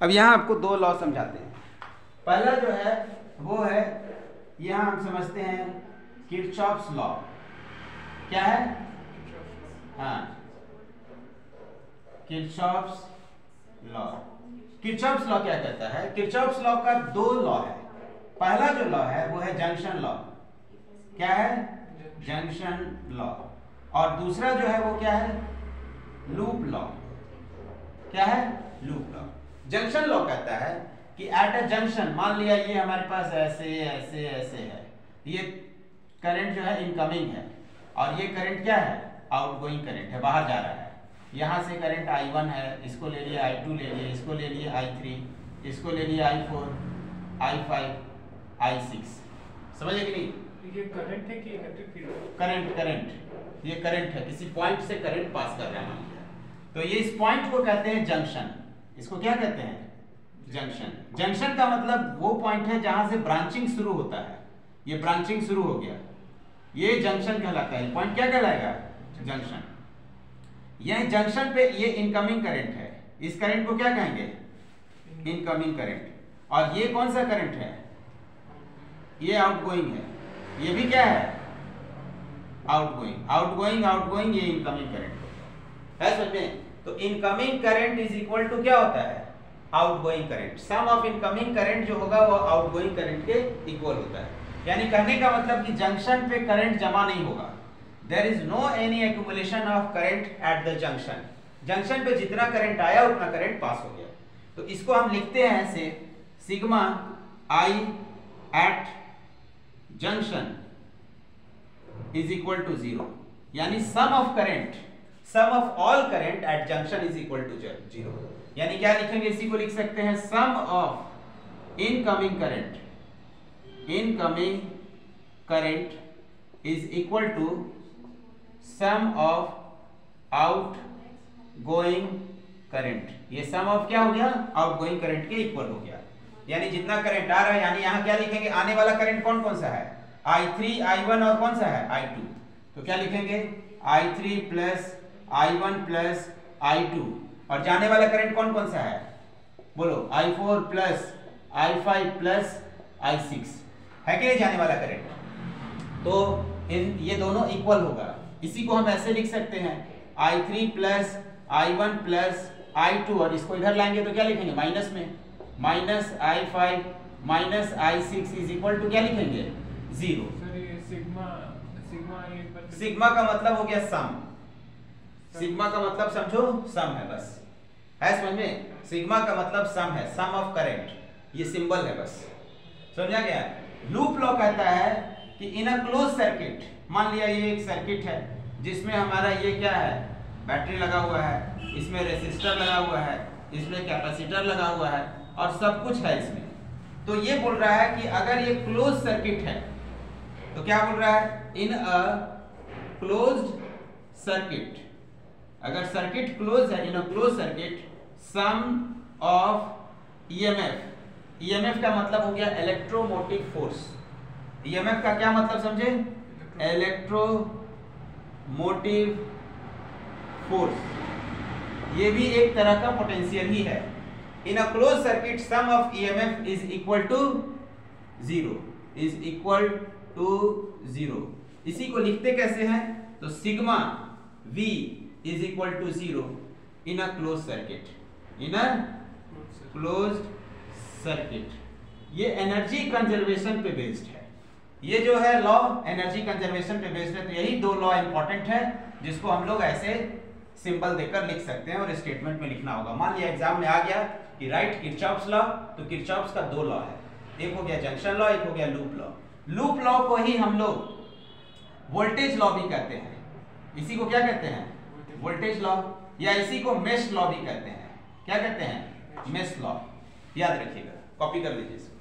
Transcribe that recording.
अब यहाँ आपको दो लॉ समझाते हैं। पहला जो है वो है, यहाँ हम समझते हैं किरचॉफ्स लॉ। क्या है? हाँ, किरचॉफ्स लॉ। किरचॉफ्स लॉ क्या कहता है? किरचॉफ्स लॉ का दो लॉ है। पहला जो लॉ है वो है जंक्शन लॉ। क्या है? Junction law. और दूसरा जो है वो क्या है? Loop law. क्या है? Loop law. जंक्शन लॉ कहता है कि एट अ जंक्शन, मान लिया ये हमारे पास ऐसे ऐसे ऐसे है, ये करंट जो है इनकमिंग है और ये करंट क्या है? आउटगोइंग करंट है, बाहर जा रहा है। यहाँ से करंट I1 है, इसको ले लिए I2 ले लिए, इसको ले लिए I3, इसको ले लिए I4, I5, I6। समझे कि नहीं? ये करंट है कि इलेक्ट्रिक फील्ड? करंट, ये करंट है, किसी पॉइंट से करंट पास कर रहा है। तो ये इस पॉइंट को कहते हैं जंक्शन। इसको क्या कहते हैं? जंक्शन। जंक्शन का मतलब वो पॉइंट है जहां से ब्रांचिंग शुरू होता है। ये ब्रांचिंग शुरू हो गया, ये जंक्शन कहलाता है। पॉइंट क्या कहलाएगा? जंक्शन। यह जंक्शन पे ये इनकमिंग करंट है, इस करंट को क्या कहेंगे? Incoming current. और ये कौन सा करंट है? ये आउटगोइंग है। ये भी क्या है? आउटगोइंग। आउटगोइंग आउटगोइंग, ये इनकमिंग करंट है। समझ में? तो incoming current is equal to क्या होता है? Outgoing current. Sum of incoming current जो होगा वो आउटगोइंग करंट के इक्वल होता है। यानी कहने का मतलब कि जंक्शन पे करंट जमा नहीं होगा। There is no any accumulation of current at the junction. Junction पे जितना करंट आया उतना करंट पास हो गया। तो इसको हम लिखते हैं ऐसे, sigma I at junction is equal to 0। यानी sum of current, sum of all current at junction is equal to 0। यानी क्या लिखेंगे? इसी को लिख सकते हैं sum of incoming current, incoming current is equal to sum of outgoing current. ये सम ऑफ क्या हो गया? आउटगोइंग करंट के इक्वल हो गया। यानी जितना करंट आ रहा है, यानी यहां क्या लिखेंगे? आने वाला करंट कौन कौन सा है? I3, I1 और कौन सा है? I2। तो क्या लिखेंगे? I3 plus I1 plus I2। और जाने वाला करंट कौन कौन सा है? बोलो। I4 plus I5 plus I6 है कि नहीं जाने वाला करंट? तो ये दोनों इक्वल होगा। इसी को हम ऐसे लिख सकते हैं, I3 plus I1 plus I2, और इसको इधर लाएंगे तो क्या लिखेंगे? माइनस में, minus I5 minus I6 is equal to क्या लिखेंगे? 0। सिग्मा का मतलब हो गया सम। सिग्मा का मतलब समझो सम है, बस है समझ में? सिग्मा का मतलब सम है, सम ऑफ करंट, ये सिंबल है, बस समझा गया? लूप लॉ कहता है कि इन अ क्लोज सर्किट, मान लिया ये एक सर्किट है जिसमें हमारा ये क्या है? बैटरी लगा हुआ है, इसमें रेसिस्टर लगा हुआ है, इसमें कैपेसिटर लगा हुआ है और सब कुछ है इसमें। तो ये बोल रहा है कि अगर ये क्लोज सर्किट है तो क्या बोल रहा है? इन अ क्लोज्ड सर्किट, अगर सर्किट क्लोज है, in a close circuit, sum of EMF, EMF का मतलब हो गया इलेक्ट्रोमोटिव फोर्स। ईएमएफ का क्या मतलब समझे? Electromotive force. ये भी एक तरह का पोटेंशियल ही है। In a close circuit sum of EMF is equal to 0, is equal to 0। इसी को लिखते कैसे हैं? तो sigma V is equal to 0 in a close circuit, in a closed circuit. ये एनर्जी कंजर्वेशन पे बेस्ड है। ये जो है लॉ एनर्जी कंजर्वेशन पे बेस्ड है। तो यही दो लॉ इंपॉर्टेंट है जिसको हम लोग ऐसे सिंबल देकर लिख सकते हैं और स्टेटमेंट में लिखना होगा। मान लिया एग्जाम में आ गया कि राइट किरचॉफ्स लॉ, तो किरचॉफ्स का दो लॉ है, एक हो गया जंक्शन लॉ, एक हो गया लूप लॉ। लूप लॉ को ही हम लोग वोल्टेज लॉ भी कहते हैं। इसी को क्या कहते हैं? वोल्टेज लॉ, या इसी को मेश लॉ भी कहते हैं। क्या कहते हैं? Mesh law. याद रखिएगा, कॉपी कर लीजिए इसको।